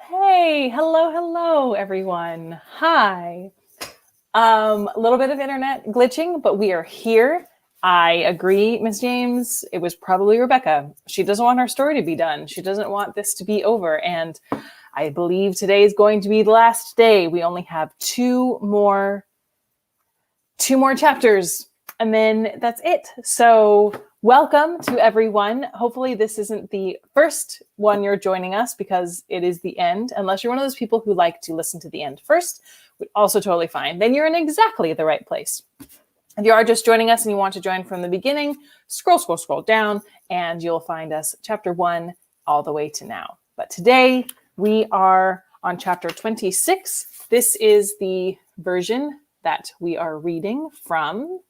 Hey, hello, everyone. Hi. A little bit of internet glitching, but we are here. I agree, Miss James. It was probably Rebecca. She doesn't want her story to be done. She doesn't want this to be over. And I believe today is going to be the last day. We only have two more chapters, and then that's it. So welcome to everyone. Hopefully this isn't the first one you're joining us because it is the end. Unless you're one of those people who like to listen to the end first, also totally fine. Then you're in exactly the right place. If you are just joining us and you want to join from the beginning, scroll down and you'll find us chapter 1 all the way to now. But today we are on chapter 26. This is the version that we are reading from.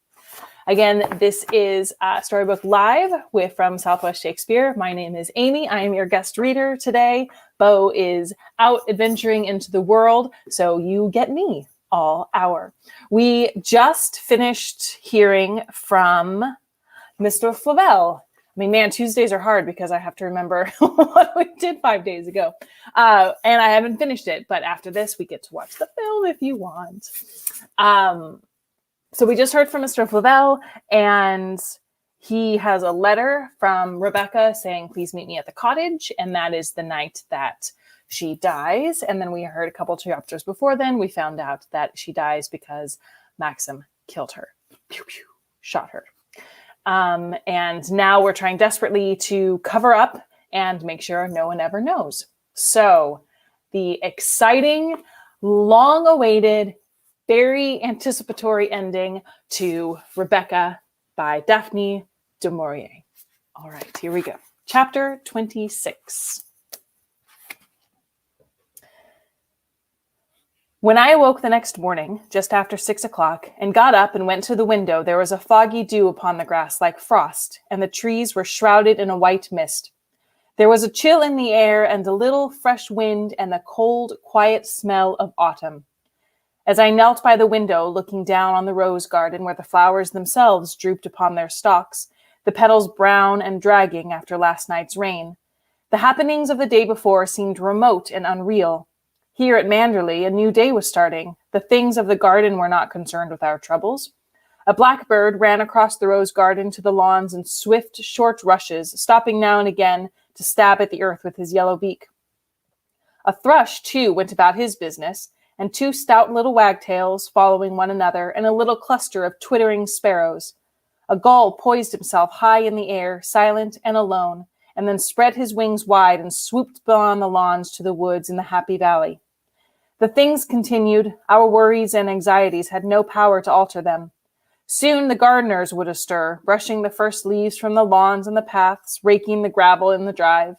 Again, this is Storybook Live from Southwest Shakespeare. My name is Amy. I am your guest reader today. Bo is out adventuring into the world, so you get me all hour. We just finished hearing from Mr. Flavel. I mean, man, Tuesdays are hard because I have to remember what we did 5 days ago. And I haven't finished it, but after this, we get to watch the film if you want. So we just heard from Mr. Flavel, and he has a letter from Rebecca saying, please meet me at the cottage. And that is the night that she dies. And then we heard a couple chapters before then, we found out that she dies because Maxim killed her. Pew, pew, shot her. And now we're trying desperately to cover up and make sure no one ever knows. So the exciting, long-awaited, very anticipatory ending to Rebecca by Daphne du Maurier. All right, here we go. Chapter 26. When I awoke the next morning, just after 6 o'clock, and got up and went to the window, there was a foggy dew upon the grass like frost, and the trees were shrouded in a white mist. There was a chill in the air and a little fresh wind and the cold, quiet smell of autumn. As I knelt by the window, looking down on the rose garden where the flowers themselves drooped upon their stalks, the petals brown and dragging after last night's rain, the happenings of the day before seemed remote and unreal. Here at Manderley, a new day was starting. The things of the garden were not concerned with our troubles. A blackbird ran across the rose garden to the lawns in swift, short rushes, stopping now and again to stab at the earth with his yellow beak. A thrush, too, went about his business, and two stout little wagtails following one another, and a little cluster of twittering sparrows. A gull poised himself high in the air, silent and alone, and then spread his wings wide and swooped beyond the lawns to the woods in the happy valley. The things continued. Our worries and anxieties had no power to alter them. Soon the gardeners would astir, brushing the first leaves from the lawns and the paths, raking the gravel in the drive.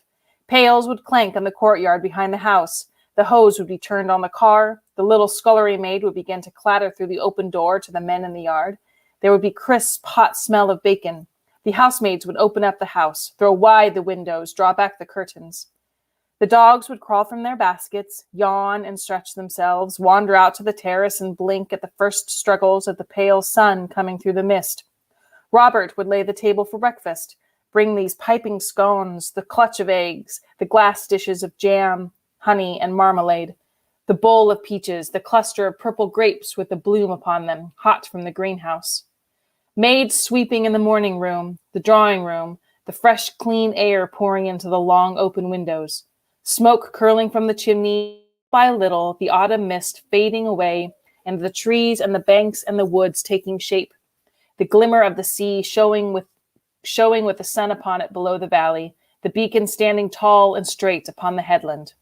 Pails would clank in the courtyard behind the house. The hose would be turned on the car. The little scullery maid would begin to clatter through the open door to the men in the yard. There would be crisp, hot smell of bacon. The housemaids would open up the house, throw wide the windows, draw back the curtains. The dogs would crawl from their baskets, yawn and stretch themselves, wander out to the terrace and blink at the first struggles of the pale sun coming through the mist. Robert would lay the table for breakfast, bring these piping scones, the clutch of eggs, the glass dishes of jam, honey, and marmalade, the bowl of peaches, the cluster of purple grapes with the bloom upon them, hot from the greenhouse. Maids sweeping in the morning room, the drawing room, the fresh, clean air pouring into the long open windows, smoke curling from the chimney, by little, the autumn mist fading away, and the trees and the banks and the woods taking shape, the glimmer of the sea showing with the sun upon it below the valley, the beacon standing tall and straight upon the headland.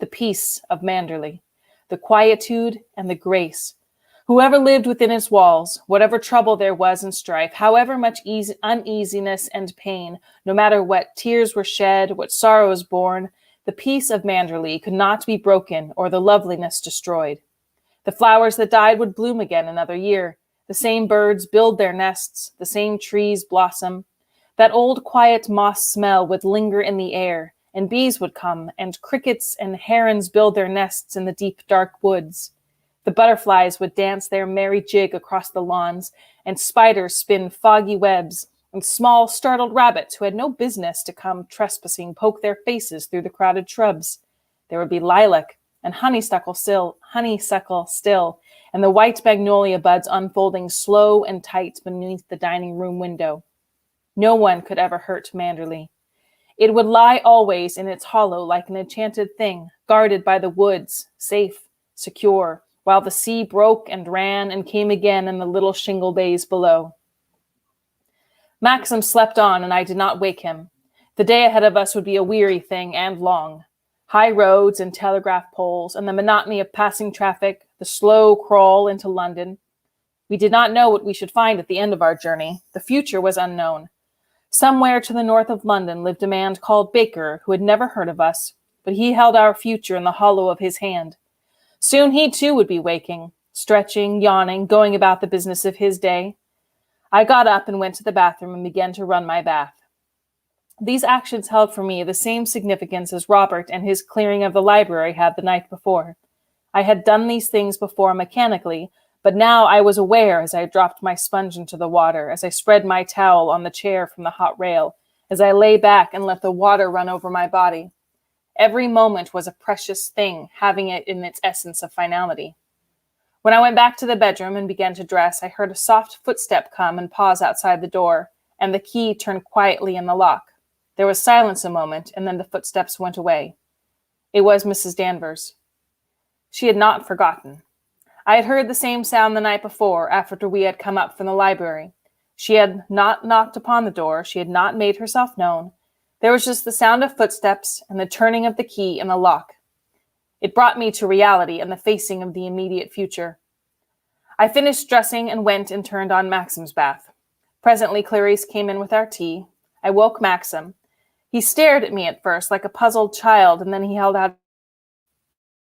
The peace of Manderley, the quietude and the grace. Whoever lived within its walls, whatever trouble there was in strife, however much uneasiness and pain, no matter what tears were shed, what sorrows borne, the peace of Manderley could not be broken or the loveliness destroyed. The flowers that died would bloom again another year. The same birds build their nests, the same trees blossom. That old quiet moss smell would linger in the air, and bees would come, and crickets and herons build their nests in the deep, dark woods. The butterflies would dance their merry jig across the lawns, and spiders spin foggy webs, and small, startled rabbits who had no business to come trespassing poke their faces through the crowded shrubs. There would be lilac and honeysuckle still, and the white magnolia buds unfolding slow and tight beneath the dining room window. No one could ever hurt Manderley. It would lie always in its hollow like an enchanted thing, guarded by the woods, safe, secure, while the sea broke and ran and came again in the little shingle bays below. Maxim slept on, and I did not wake him. The day ahead of us would be a weary thing and long. High roads and telegraph poles, and the monotony of passing traffic, the slow crawl into London. We did not know what we should find at the end of our journey. The future was unknown. Somewhere to the north of London lived a man called Baker, who had never heard of us, but he held our future in the hollow of his hand. Soon he too would be waking, stretching, yawning, going about the business of his day. I got up and went to the bathroom and began to run my bath. These actions held for me the same significance as Robert and his clearing of the library had the night before. I had done these things before mechanically, but now I was aware as I dropped my sponge into the water, as I spread my towel on the chair from the hot rail, as I lay back and let the water run over my body. Every moment was a precious thing, having it in its essence of finality. When I went back to the bedroom and began to dress, I heard a soft footstep come and pause outside the door, and the key turned quietly in the lock. There was silence a moment, and then the footsteps went away. It was Mrs. Danvers. She had not forgotten. I had heard the same sound the night before, after we had come up from the library. She had not knocked upon the door. She had not made herself known. There was just the sound of footsteps and the turning of the key in the lock. It brought me to reality and the facing of the immediate future. I finished dressing and went and turned on Maxim's bath. Presently, Clarice came in with our tea. I woke Maxim. He stared at me at first like a puzzled child, and then he held out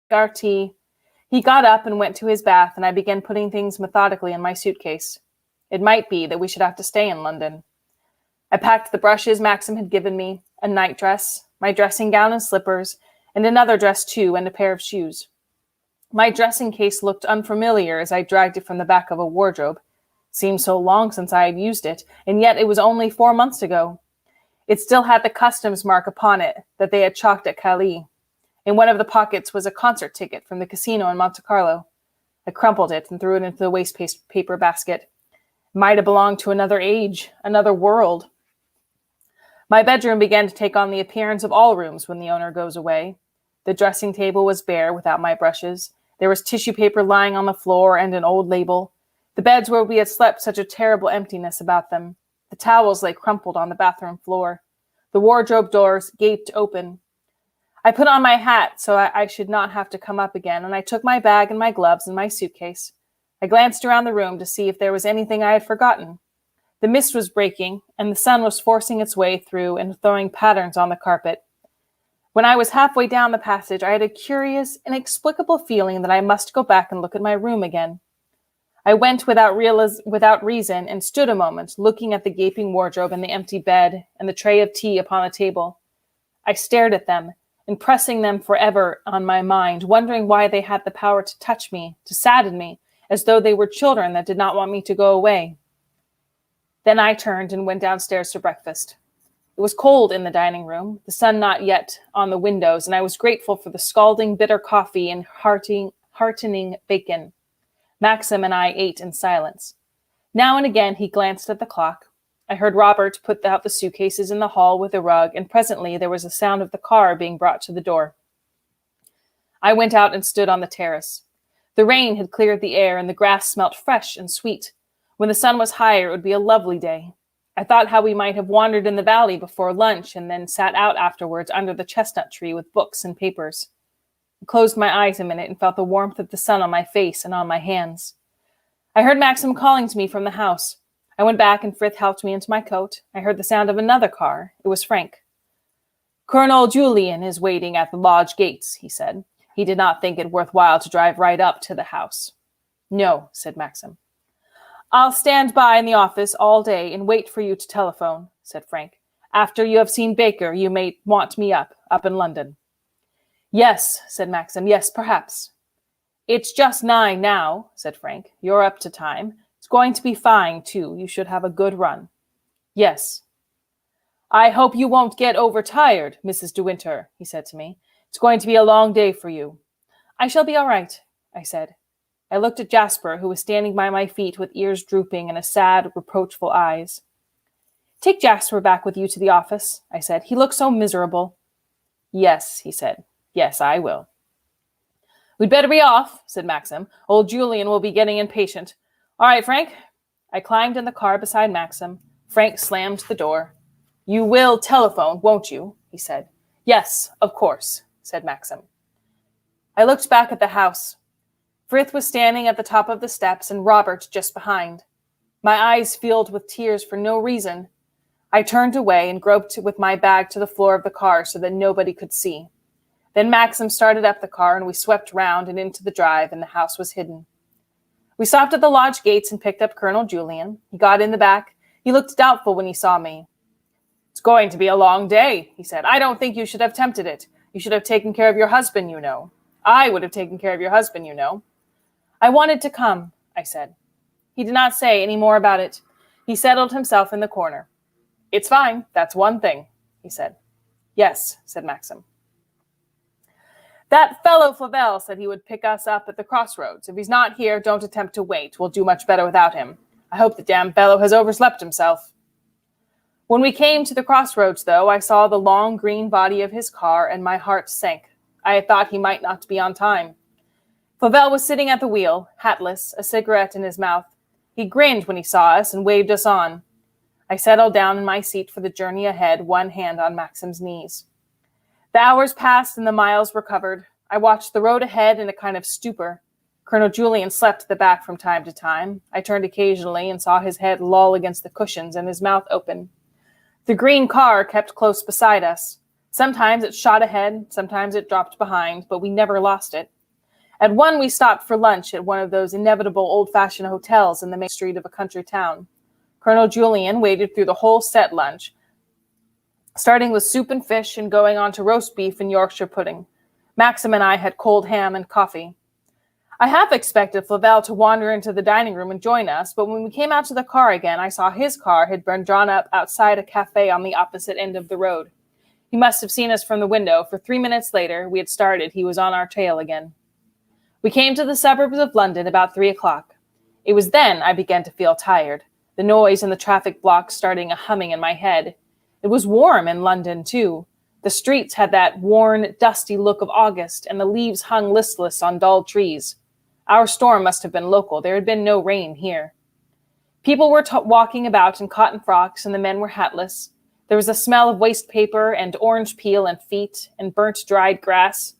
our tea. He got up and went to his bath, and I began putting things methodically in my suitcase. It might be that we should have to stay in London. I packed the brushes Maxim had given me, a nightdress, my dressing gown and slippers, and another dress too, and a pair of shoes. My dressing case looked unfamiliar as I dragged it from the back of a wardrobe. Seemed so long since I had used it, and yet it was only 4 months ago. It still had the customs mark upon it that they had chalked at Calais. In one of the pockets was a concert ticket from the casino in Monte Carlo. I crumpled it and threw it into the waste paper basket. It might have belonged to another age, another world. My bedroom began to take on the appearance of all rooms when the owner goes away. The dressing table was bare without my brushes. There was tissue paper lying on the floor and an old label. The beds where we had slept such a terrible emptiness about them. The towels lay crumpled on the bathroom floor. The wardrobe doors gaped open. I put on my hat so I should not have to come up again, and I took my bag and my gloves and my suitcase. I glanced around the room to see if there was anything I had forgotten. The mist was breaking, and the sun was forcing its way through and throwing patterns on the carpet. When I was halfway down the passage, I had a curious, inexplicable feeling that I must go back and look at my room again. I went without reason and stood a moment, looking at the gaping wardrobe and the empty bed and the tray of tea upon the table. I stared at them, impressing them forever on my mind, wondering why they had the power to touch me, to sadden me, as though they were children that did not want me to go away. Then I turned and went downstairs to breakfast. It was cold in the dining room, the sun not yet on the windows, and I was grateful for the scalding bitter coffee and heartening bacon. Maxim and I ate in silence. Now and again he glanced at the clock. I heard Robert put out the suitcases in the hall with a rug, and presently there was a sound of the car being brought to the door. I went out and stood on the terrace. The rain had cleared the air, and the grass smelt fresh and sweet. When the sun was higher, it would be a lovely day. I thought how we might have wandered in the valley before lunch and then sat out afterwards under the chestnut tree with books and papers. I closed my eyes a minute and felt the warmth of the sun on my face and on my hands. I heard Maxim calling to me from the house. I went back and Frith helped me into my coat. I heard the sound of another car. It was Frank. "Colonel Julian is waiting at the lodge gates," he said. He did not think it worthwhile to drive right up to the house. "No," said Maxim. "I'll stand by in the office all day and wait for you to telephone," said Frank. "After you have seen Baker, you may want me up in London." "Yes," said Maxim. "Yes, perhaps." "It's just 9 now," said Frank. "You're up to time. It's going to be fine, too. You should have a good run." "Yes." "I hope you won't get overtired, Mrs. De Winter," he said to me. It's going to be a long day for you. I shall be all right, I said. I looked at Jasper, who was standing by my feet with ears drooping and a sad, reproachful eyes. Take Jasper back with you to the office, I said. He looks so miserable. Yes, he said. Yes, I will. We'd better be off, said Maxim. Old Julian will be getting impatient. All right, Frank. I climbed in the car beside Maxim. Frank slammed the door. You will telephone, won't you? He said. Yes, of course, said Maxim. I looked back at the house. Frith was standing at the top of the steps and Robert just behind. My eyes filled with tears for no reason. I turned away and groped with my bag to the floor of the car so that nobody could see. Then Maxim started up the car and we swept round and into the drive and the house was hidden. We stopped at the lodge gates and picked up Colonel Julian. He got in the back. He looked doubtful when he saw me. It's going to be a long day, he said. I don't think you should have tempted it. You should have taken care of your husband, you know. I would have taken care of your husband, you know. I wanted to come, I said. He did not say any more about it. He settled himself in the corner. It's fine. That's one thing, he said. Yes, said Maxim. That fellow Flavel said he would pick us up at the crossroads. If he's not here, don't attempt to wait. We'll do much better without him. I hope the damn fellow has overslept himself. When we came to the crossroads, though, I saw the long green body of his car and my heart sank. I had thought he might not be on time. Flavel was sitting at the wheel, hatless, a cigarette in his mouth. He grinned when he saw us and waved us on. I settled down in my seat for the journey ahead, one hand on Maxim's knees. The hours passed and the miles were covered. I watched the road ahead in a kind of stupor. Colonel Julian slept at the back from time to time. I turned occasionally and saw his head loll against the cushions and his mouth open. The green car kept close beside us. Sometimes it shot ahead, sometimes it dropped behind, but we never lost it. At one we stopped for lunch at one of those inevitable old-fashioned hotels in the main street of a country town. Colonel Julian waded through the whole set lunch, starting with soup and fish and going on to roast beef and Yorkshire pudding. Maxim and I had cold ham and coffee. I half expected Flavel to wander into the dining room and join us, but when we came out to the car again, I saw his car had been drawn up outside a cafe on the opposite end of the road. He must have seen us from the window, for 3 minutes later, we had started, he was on our tail again. We came to the suburbs of London about 3 o'clock. It was then I began to feel tired, the noise and the traffic blocks starting a humming in my head. It was warm in London, too. The streets had that worn, dusty look of August, and the leaves hung listless on dull trees. Our storm must have been local. There had been no rain here. People were walking about in cotton frocks, and the men were hatless. There was a smell of waste paper and orange peel and feet and burnt dried grass.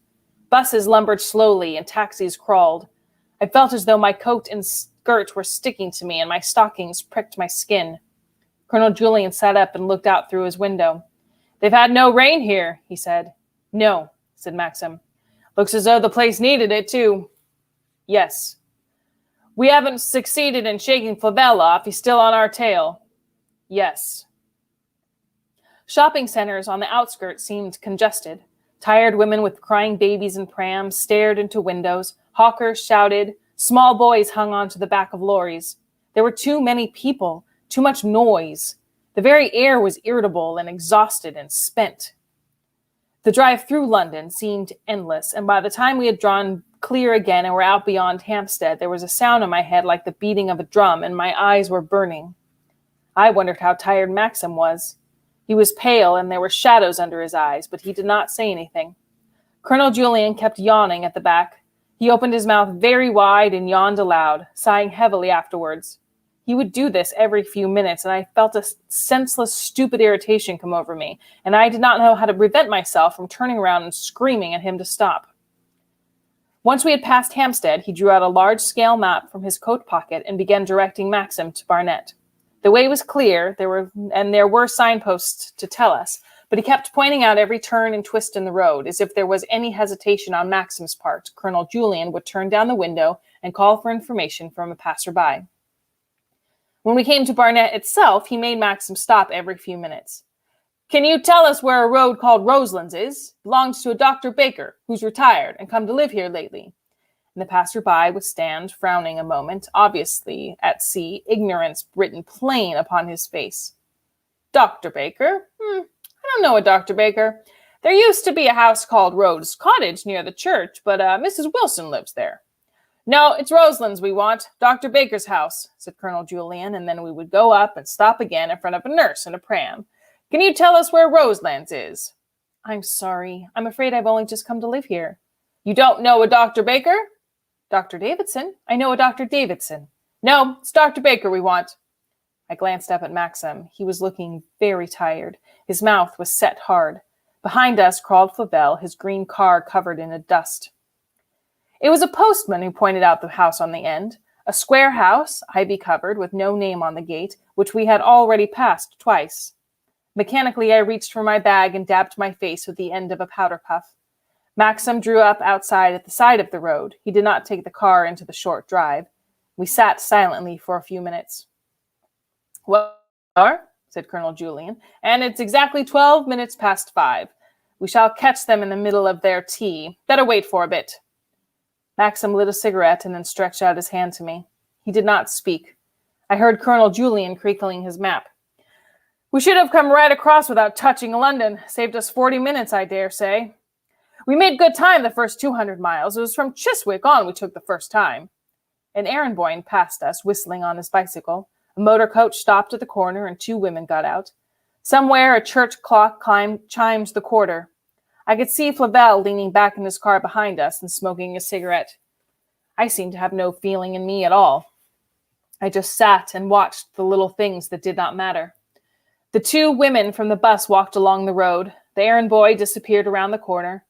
Buses lumbered slowly and taxis crawled. I felt as though my coat and skirt were sticking to me and my stockings pricked my skin. Colonel Julian sat up and looked out through his window. They've had no rain here, he said. No, said Maxim. Looks as though the place needed it, too. Yes. We haven't succeeded in shaking Flavel off. He's still on our tail. Yes. Shopping centers on the outskirts seemed congested. Tired women with crying babies in prams stared into windows. Hawkers shouted. Small boys hung onto the back of lorries. There were too many people, too much noise. The very air was irritable and exhausted and spent. The drive through London seemed endless, and by the time we had drawn clear again and were out beyond Hampstead, there was a sound in my head like the beating of a drum, and my eyes were burning. I wondered how tired Maxim was. He was pale, and there were shadows under his eyes, but he did not say anything. Colonel Julian kept yawning at the back. He opened his mouth very wide and yawned aloud, sighing heavily afterwards. He would do this every few minutes, and I felt a senseless, stupid irritation come over me, and I did not know how to prevent myself from turning around and screaming at him to stop. Once we had passed Hampstead, he drew out a large-scale map from his coat pocket and began directing Maxim to Barnet. The way was clear, there were signposts to tell us, but he kept pointing out every turn and twist in the road, as if there was any hesitation on Maxim's part. Colonel Julian would turn down the window and call for information from a passer-by. When we came to Barnet itself, he made Maxim stop every few minutes. Can you tell us where a road called Roselands is? Belongs to a Dr. Baker, who's retired and come to live here lately. And the passer-by would stand, frowning a moment, obviously at sea, ignorance written plain upon his face. Dr. Baker? I don't know a Dr. Baker. There used to be a house called Rose Cottage near the church, but Mrs. Wilson lives there. No, it's Roseland's we want, Dr. Baker's house, said Colonel Julian, and then we would go up and stop again in front of a nurse in a pram. Can you tell us where Roseland's is? I'm sorry. I'm afraid I've only just come to live here. You don't know a Dr. Baker? Dr. Davidson? I know a Dr. Davidson. No, it's Dr. Baker we want. I glanced up at Maxim. He was looking very tired. His mouth was set hard. Behind us crawled Flavel, his green car covered in a dust. It was a postman who pointed out the house on the end, a square house, ivy-covered, with no name on the gate, which we had already passed twice. Mechanically, I reached for my bag and dabbed my face with the end of a powder puff. Maxim drew up outside at the side of the road. He did not take the car into the short drive. We sat silently for a few minutes. Well, said Colonel Julian, and it's exactly 12 minutes past 5. We shall catch them in the middle of their tea. Better wait for a bit. Maxim lit a cigarette and then stretched out his hand to me. He did not speak. I heard Colonel Julian crinkling his map. We should have come right across without touching London. Saved us 40 minutes, I dare say. We made good time the first 200 miles. It was from Chiswick on we took the first time. An errand boy passed us, whistling on his bicycle. A motor coach stopped at the corner and 2 women got out. Somewhere a church clock chimed the quarter. I could see Flavel leaning back in his car behind us and smoking a cigarette. I seemed to have no feeling in me at all. I just sat and watched the little things that did not matter. The 2 women from the bus walked along the road. The errand boy disappeared around the corner.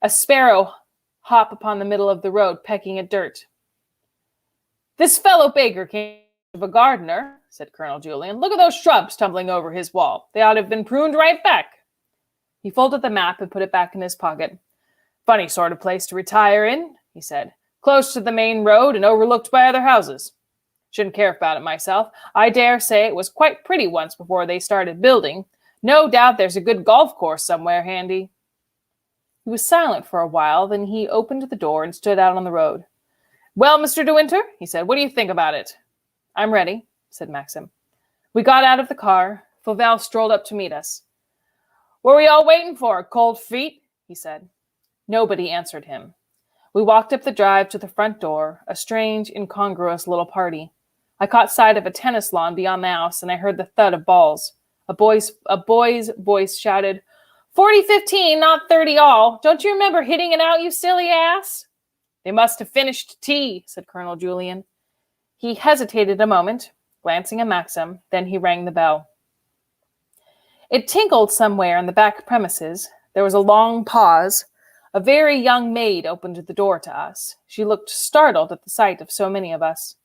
A sparrow hopped upon the middle of the road, pecking at dirt. This fellow Baker came of a gardener, said Colonel Julian. Look at those shrubs tumbling over his wall. They ought to have been pruned right back. He folded the map and put it back in his pocket. Funny sort of place to retire in, he said. Close to the main road and overlooked by other houses. Shouldn't care about it myself. I dare say it was quite pretty once before they started building. No doubt there's a good golf course somewhere handy. He was silent for a while, then he opened the door and stood out on the road. Well, Mr. De Winter, he said, what do you think about it? I'm ready, said Maxim. We got out of the car. Flavel strolled up to meet us. What were you all waiting for? Cold feet? He said. Nobody answered him. We walked up the drive to the front door, a strange, incongruous little party. I caught sight of a tennis lawn beyond the house, and I heard the thud of balls. A boy's voice shouted, 40-15, not 30 all. Don't you remember hitting it out, you silly ass? They must have finished tea, said Colonel Julian. He hesitated a moment, glancing at Maxim, then he rang the bell. It tinkled somewhere in the back premises. There was a long pause. A very young maid opened the door to us. She looked startled at the sight of so many of us.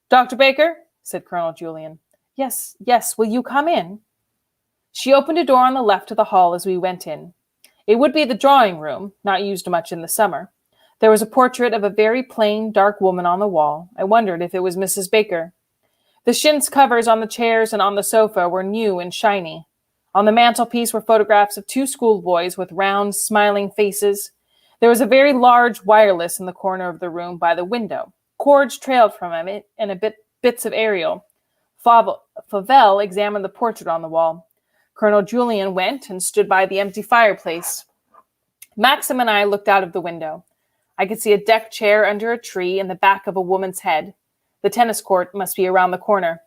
Dr. Baker, said Colonel Julian. Yes, will you come in? She opened a door on the left of the hall as we went in. It would be the drawing room, not used much in the summer. There was a portrait of a very plain, dark woman on the wall. I wondered if it was Mrs. Baker. The chintz covers on the chairs and on the sofa were new and shiny. On the mantelpiece were photographs of 2 schoolboys with round, smiling faces. There was a very large wireless in the corner of the room by the window. Cords trailed from it and bits of aerial. Flavel examined the portrait on the wall. Colonel Julian went and stood by the empty fireplace. Maxim and I looked out of the window. I could see a deck chair under a tree and the back of a woman's head. The tennis court must be around the corner.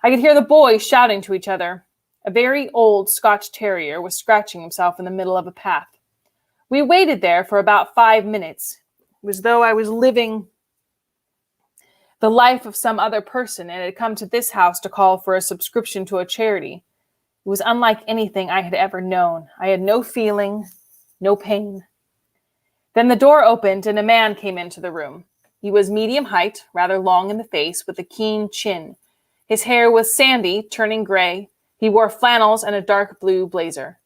I could hear the boys shouting to each other. A very old Scotch terrier was scratching himself in the middle of a path. We waited there for about 5 minutes. It was as though I was living the life of some other person and had come to this house to call for a subscription to a charity. It was unlike anything I had ever known. I had no feeling, no pain. Then the door opened and a man came into the room. He was medium height, rather long in the face, with a keen chin. His hair was sandy, turning gray. He wore flannels and a dark blue blazer.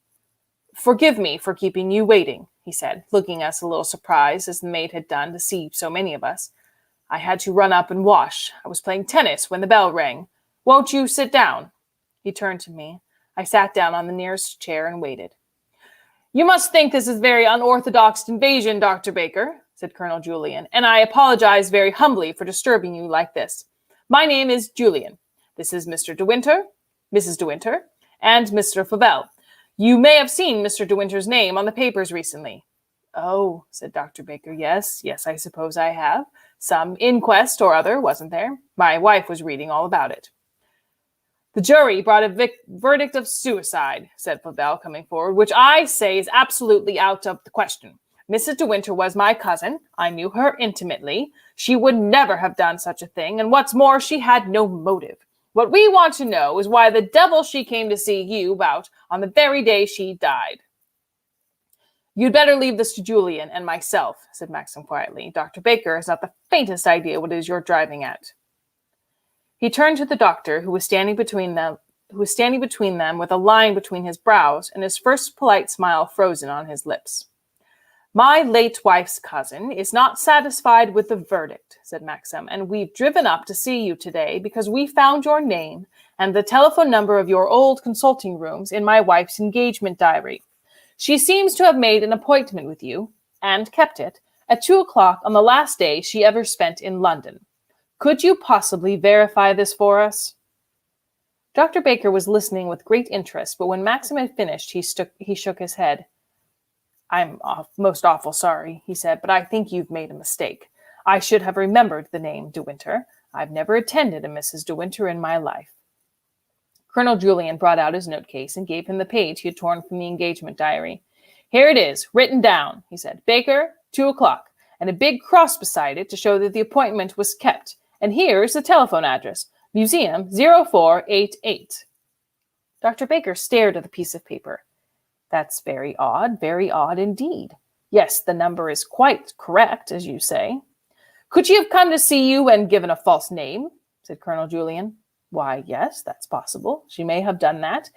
Forgive me for keeping you waiting, he said, looking us a little surprised, as the maid had done, to see so many of us. I had to run up and wash. I was playing tennis when the bell rang. Won't you sit down? He turned to me. I sat down on the nearest chair and waited. You must think this is very unorthodox invasion, Dr. Baker, said Colonel Julian, and I apologize very humbly for disturbing you like this. My name is Julian. This is Mr. De Winter, Mrs. De Winter, and Mr. Flavel. You may have seen Mr. De Winter's name on the papers recently. Oh, said Dr. Baker. Yes, I suppose I have. Some inquest or other, wasn't there? My wife was reading all about it. The jury brought a verdict of suicide, said Flavel, coming forward, which I say is absolutely out of the question. Mrs. De Winter was my cousin. I knew her intimately. She would never have done such a thing, and what's more, she had no motive. What we want to know is why the devil she came to see you about on the very day she died. You'd better leave this to Julian and myself, said Maxim quietly. Dr. Baker has not the faintest idea what it is you're driving at. He turned to the doctor, who was standing between them with a line between his brows and his first polite smile frozen on his lips. My late wife's cousin is not satisfied with the verdict, said Maxim, and we've driven up to see you today because we found your name and the telephone number of your old consulting rooms in my wife's engagement diary. She seems to have made an appointment with you, and kept it, at 2:00 on the last day she ever spent in London. Could you possibly verify this for us? Dr. Baker was listening with great interest, but when Maxim had finished, he shook his head. I'm most awful sorry, he said, but I think you've made a mistake. I should have remembered the name De Winter. I've never attended a Mrs. De Winter in my life. Colonel Julian brought out his note-case and gave him the page he had torn from the engagement diary. Here it is, written down, he said. Baker, 2:00, and a big cross beside it to show that the appointment was kept. And here's the telephone address, Museum 0488. Dr. Baker stared at the piece of paper. That's very odd indeed. Yes, the number is quite correct, as you say. Could she have come to see you and given a false name? Said Colonel Julian. Why, yes, that's possible. She may have done that.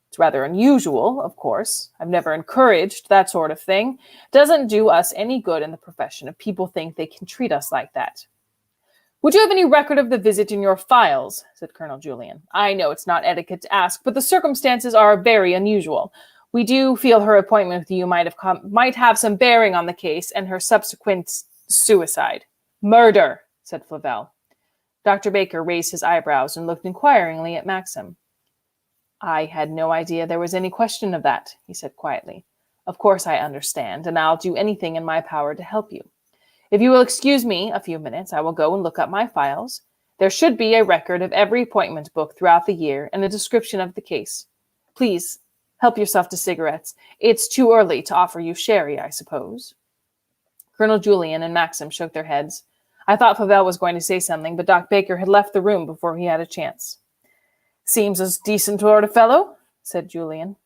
It's rather unusual, of course. I've never encouraged that sort of thing. It doesn't do us any good in the profession if people think they can treat us like that. Would you have any record of the visit in your files? Said Colonel Julian. I know it's not etiquette to ask, but the circumstances are very unusual. We do feel her appointment with you might have some bearing on the case and her subsequent suicide. Murder, said Flavel. Dr. Baker raised his eyebrows and looked inquiringly at Maxim. I had no idea there was any question of that, he said quietly. Of course I understand, and I'll do anything in my power to help you. If you will excuse me a few minutes, I will go and look up my files. There should be a record of every appointment book throughout the year and a description of the case. Please, help yourself to cigarettes. It's too early to offer you sherry, I suppose. Colonel Julian and Maxim shook their heads. I thought Flavel was going to say something, but Dr. Baker had left the room before he had a chance. Seems a decent sort of fellow, said Julian.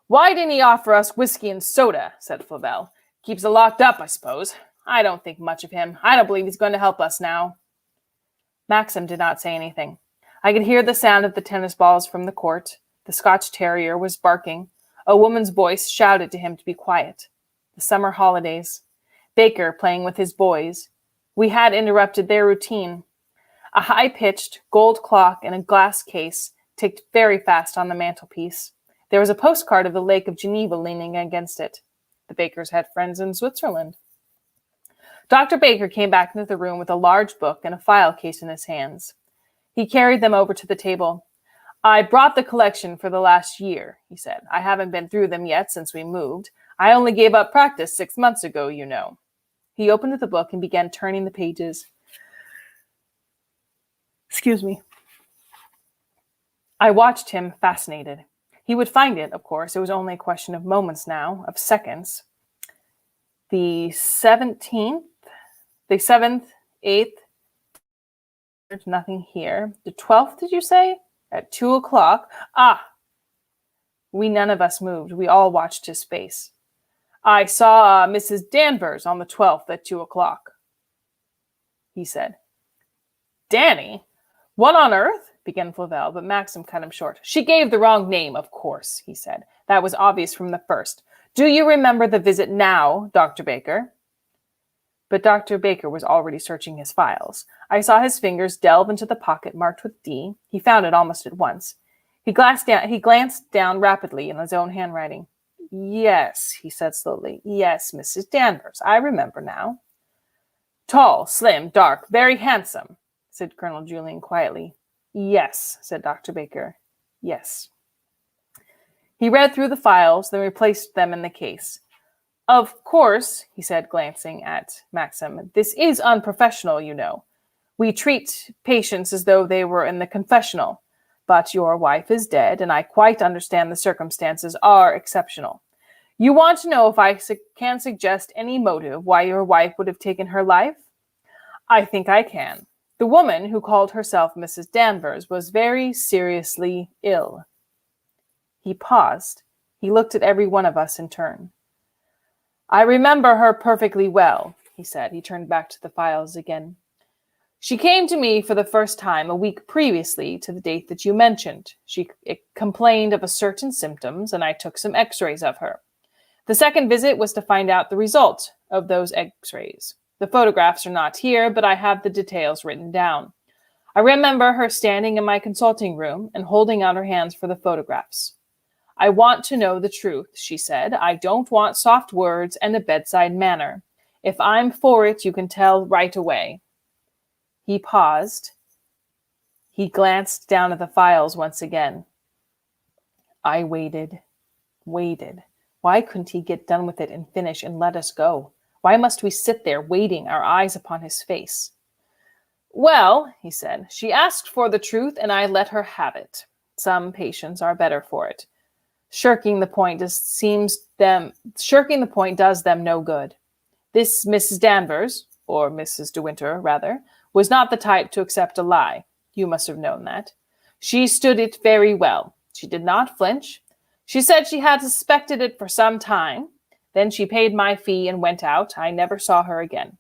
Why didn't he offer us whiskey and soda, said Flavel. Keeps it locked up, I suppose. I don't think much of him. I don't believe he's going to help us now. Maxim did not say anything. I could hear the sound of the tennis balls from the court. The Scotch terrier was barking. A woman's voice shouted to him to be quiet. The summer holidays. Baker playing with his boys. We had interrupted their routine. A high-pitched gold clock in a glass case ticked very fast on the mantelpiece. There was a postcard of the Lake of Geneva leaning against it. The Bakers had friends in Switzerland. Dr. Baker came back into the room with a large book and a file case in his hands. He carried them over to the table. I brought the collection for the last year, he said. I haven't been through them yet since we moved. I only gave up practice 6 months ago, you know. He opened the book and began turning the pages. Excuse me. I watched him, fascinated. He would find it, of course. It was only a question of moments now, of seconds. The 7th, 8th, there's nothing here. The 12th, did you say? At 2:00. We none of us moved. We all watched his face. I saw Mrs. Danvers on the 12th at 2:00, he said. Danny? What on earth? Began Flavel, but Maxim cut him short. She gave the wrong name, of course, he said. That was obvious from the first. Do you remember the visit now, Dr. Baker? But Dr. Baker was already searching his files. I saw his fingers delve into the pocket marked with D. He found it almost at once. He glanced down rapidly in his own handwriting. Yes, he said slowly. Yes, Mrs. Danvers. I remember now. Tall, slim, dark, very handsome, said Colonel Julian quietly. Yes, said Dr. Baker. Yes. He read through the files, then replaced them in the case. Of course, he said, glancing at Maxim, this is unprofessional, you know. We treat patients as though they were in the confessional. But your wife is dead, and I quite understand the circumstances are exceptional. You want to know if I can suggest any motive why your wife would have taken her life? I think I can. The woman who called herself Mrs. Danvers was very seriously ill. He paused. He looked at every one of us in turn. I remember her perfectly well, he said. He turned back to the files again. She came to me for the first time a week previously to the date that you mentioned. She complained of a certain symptoms, and I took some x-rays of her. The second visit was to find out the result of those x-rays. The photographs are not here, but I have the details written down. I remember her standing in my consulting room and holding out her hands for the photographs. I want to know the truth, she said. I don't want soft words and a bedside manner. If I'm for it, you can tell right away. He paused. He glanced down at the files once again. I waited. Why couldn't he get done with it and finish and let us go? Why must we sit there waiting, our eyes upon his face? Well, he said, she asked for the truth and I let her have it. Some patients are better for it. Shirking the point does them no good. This Mrs. Danvers, or Mrs. De Winter, rather, was not the type to accept a lie. You must have known that. She stood it very well. She did not flinch. She said she had suspected it for some time. Then she paid my fee and went out. I never saw her again.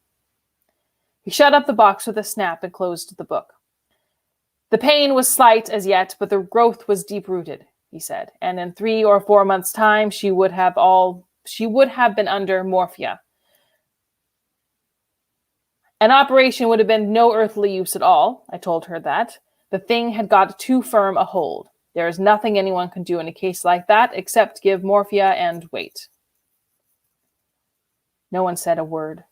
He shut up the box with a snap and closed the book. The pain was slight as yet, but the growth was deep-rooted, he said, and in 3 or 4 months' time she would have been under morphia. An operation would have been no earthly use at all. I told her that. The thing had got too firm a hold. There is nothing anyone can do in a case like that except give morphia and wait. No one said a word.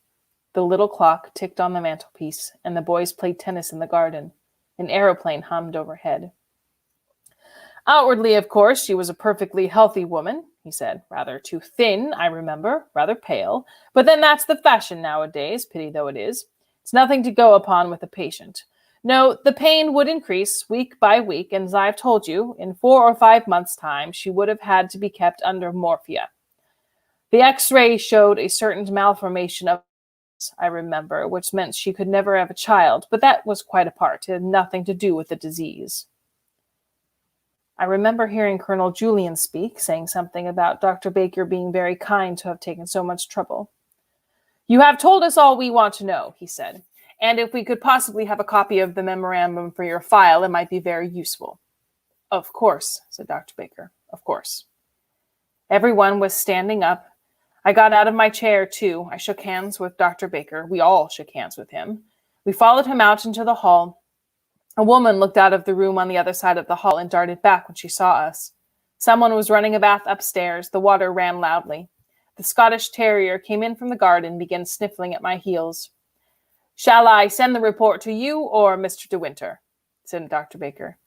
The little clock ticked on the mantelpiece, and the boys played tennis in the garden. An aeroplane hummed overhead. Outwardly, of course, she was a perfectly healthy woman, he said. Rather too thin, I remember, rather pale. But then that's the fashion nowadays, pity though it is. It's nothing to go upon with a patient. No, the pain would increase week by week, and as I've told you, in 4 or 5 months' time, she would have had to be kept under morphia. The x-ray showed a certain malformation of, I remember, which meant she could never have a child, but that was quite apart. It had nothing to do with the disease. I remember hearing Colonel Julian speak, saying something about Dr. Baker being very kind to have taken so much trouble. You have told us all we want to know, he said, and if we could possibly have a copy of the memorandum for your file, it might be very useful. Of course, said Dr. Baker, of course. Everyone was standing up. I got out of my chair, too. I shook hands with Dr. Baker. We all shook hands with him. We followed him out into the hall. A woman looked out of the room on the other side of the hall and darted back when she saw us. Someone was running a bath upstairs. The water ran loudly. The Scottish terrier came in from the garden and began sniffling at my heels. Shall I send the report to you or Mr. De Winter? Said Dr. Baker.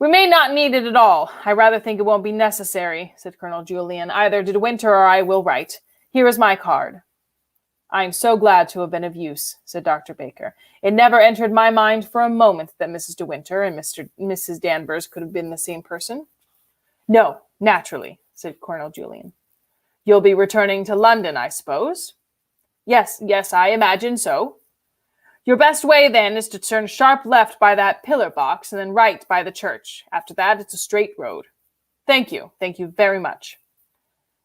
We may not need it at all. I rather think it won't be necessary, said Colonel Julian. Either De Winter or I will write. Here is my card. I am so glad to have been of use, said Dr. Baker. It never entered my mind for a moment that Mrs. De Winter and Mrs. Danvers could have been the same person. No, naturally, said Colonel Julian. You'll be returning to London, I suppose? Yes, I imagine so. Your best way, then, is to turn sharp left by that pillar box and then right by the church. After that, it's a straight road. Thank you very much.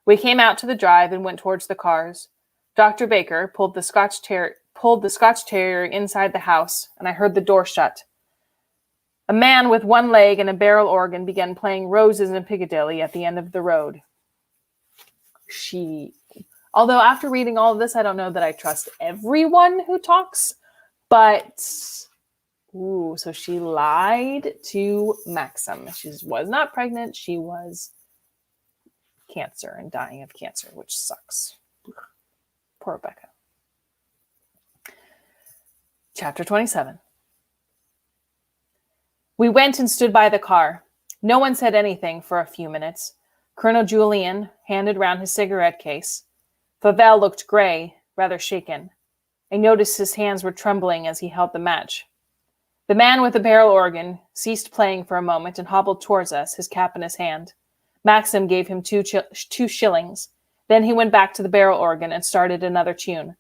We came out to the drive and went towards the cars. Dr. Baker pulled the Scotch Terrier inside the house, and I heard the door shut. A man with one leg and a barrel organ began playing Roses in Piccadilly at the end of the road. Although after reading all of this, I don't know that I trust everyone who talks, but, so she lied to Maxim. She was not pregnant. She was cancer and dying of cancer, which sucks. Poor Rebecca. Chapter 27. We went and stood by the car. No one said anything for a few minutes. Colonel Julien handed round his cigarette case. Flavel looked grey, rather shaken. I noticed his hands were trembling as he held the match. The man with the barrel organ ceased playing for a moment and hobbled towards us, his cap in his hand. Maxim gave him 2 shillings. Then he went back to the barrel organ and started another tune.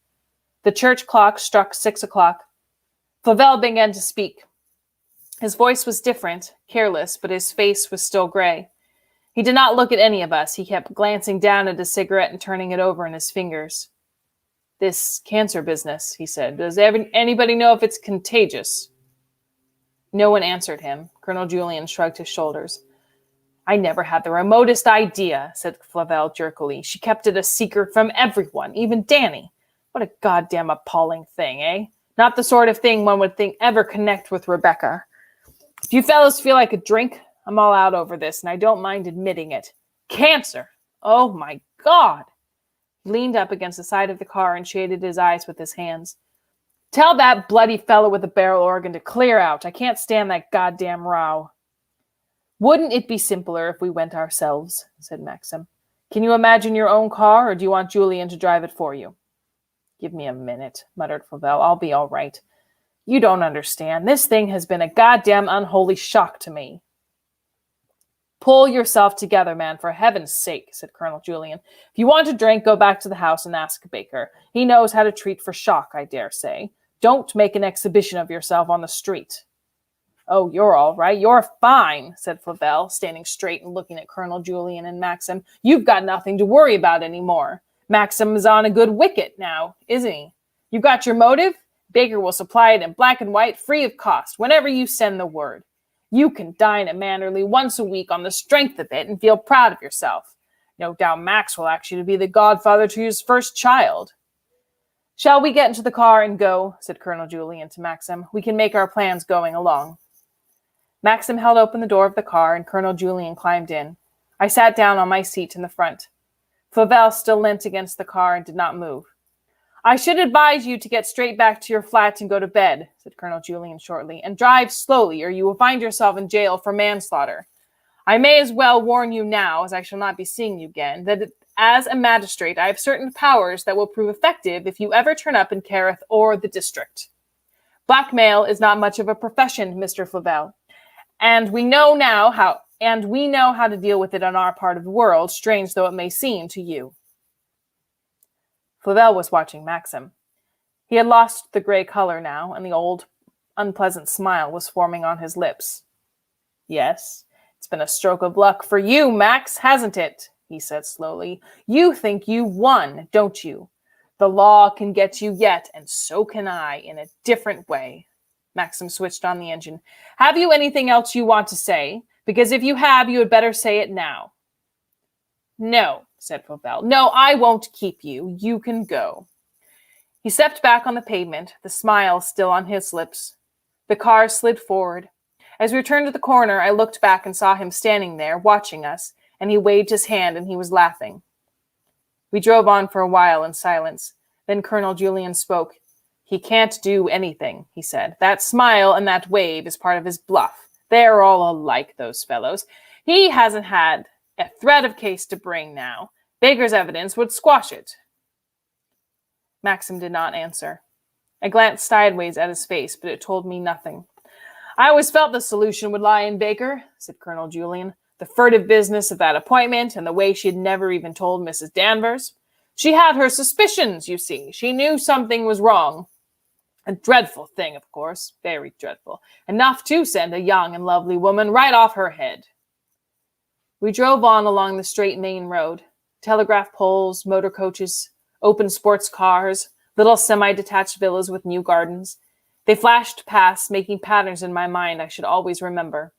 The church clock struck 6 o'clock. Flavel began to speak. His voice was different, careless, but his face was still gray. He did not look at any of us. He kept glancing down at his cigarette and turning it over in his fingers. This cancer business, he said. Does anybody know if it's contagious? No one answered him. Colonel Julien shrugged his shoulders. I never had the remotest idea, said Flavel jerkily. She kept it a secret from everyone, even Danny. What a goddamn appalling thing, eh? Not the sort of thing one would think ever connect with Rebecca. If you fellows feel like a drink, I'm all out over this, and I don't mind admitting it. Cancer! Oh, my God! He leaned up against the side of the car and shaded his eyes with his hands. Tell that bloody fellow with the barrel organ to clear out. I can't stand that goddamn row. Wouldn't it be simpler if we went ourselves, said Maxim. Can you imagine your own car, or do you want Julien to drive it for you? Give me a minute, muttered Flavel. I'll be all right. You don't understand. This thing has been a goddamn unholy shock to me. Pull yourself together, man, for heaven's sake, said Colonel Julien. If you want a drink, go back to the house and ask Baker. He knows how to treat for shock, I dare say. Don't make an exhibition of yourself on the street. Oh, you're all right. You're fine, said Flavel, standing straight and looking at Colonel Julien and Maxim. You've got nothing to worry about anymore. Maxim is on a good wicket now, isn't he? You got your motive? Baker will supply it in black and white, free of cost, whenever you send the word. You can dine at Manderley once a week on the strength of it and feel proud of yourself. No doubt Max will actually be the godfather to his first child. Shall we get into the car and go, said Colonel Julien to Maxim. We can make our plans going along. Maxim held open the door of the car, and Colonel Julien climbed in. I sat down on my seat in the front. Flavel still leant against the car and did not move. I should advise you to get straight back to your flat and go to bed, said Colonel Julien shortly, and drive slowly, or you will find yourself in jail for manslaughter. I may as well warn you now, as I shall not be seeing you again, that as a magistrate I have certain powers that will prove effective if you ever turn up in Carith or the district. Blackmail is not much of a profession, Mr. Flavel, and we know how to deal with it in our part of the world, strange though it may seem to you. Flavel was watching Maxim. He had lost the gray color now, and the old, unpleasant smile was forming on his lips. Yes, it's been a stroke of luck for you, Max, hasn't it? He said slowly. You think you won, don't you? The law can get you yet, and so can I, in a different way. Maxim switched on the engine. Have you anything else you want to say? Because if you have, you had better say it now. No, said Flavel. No, I won't keep you. You can go. He stepped back on the pavement, the smile still on his lips. The car slid forward. As we turned to the corner, I looked back and saw him standing there, watching us, and he waved his hand and he was laughing. We drove on for a while in silence. Then Colonel Julien spoke. He can't do anything, he said. That smile and that wave is part of his bluff. They're all alike, those fellows. He hasn't had a thread of case to bring now. Baker's evidence would squash it. Maxim did not answer. I glanced sideways at his face, but it told me nothing. I always felt the solution would lie in Baker, said Colonel Julien. The furtive business of that appointment and the way she had never even told Mrs. Danvers. She had her suspicions, you see. She knew something was wrong. A dreadful thing, of course. Very dreadful. Enough to send a young and lovely woman right off her head. We drove on along the straight main road. Telegraph poles, motor coaches, open sports cars, little semi-detached villas with new gardens. They flashed past, making patterns in my mind I should always remember.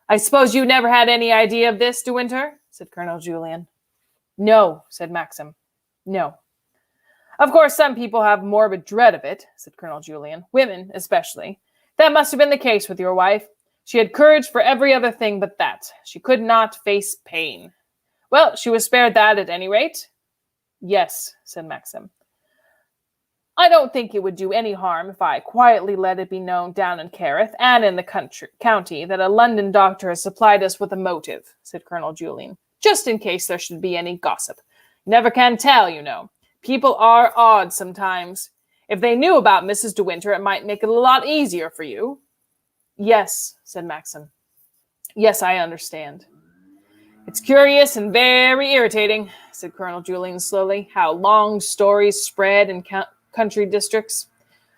I suppose you never had any idea of this, De Winter? Said Colonel Julien. No, said Maxim. No. Of course, some people have morbid dread of it, said Colonel Julien. Women, especially. That must have been the case with your wife. She had courage for every other thing but that. She could not face pain. Well, she was spared that at any rate. Yes, said Maxim. I don't think it would do any harm if I quietly let it be known down in Carith and in the county that a London doctor has supplied us with a motive, said Colonel Julien. just in case there should be any gossip. You never can tell, you know. People are odd sometimes. If they knew about Mrs. De Winter, it might make it a lot easier for you." "Yes," said Maxim. "Yes, I understand." "It's curious and very irritating," said Colonel Julian slowly, "how long stories spread in country districts.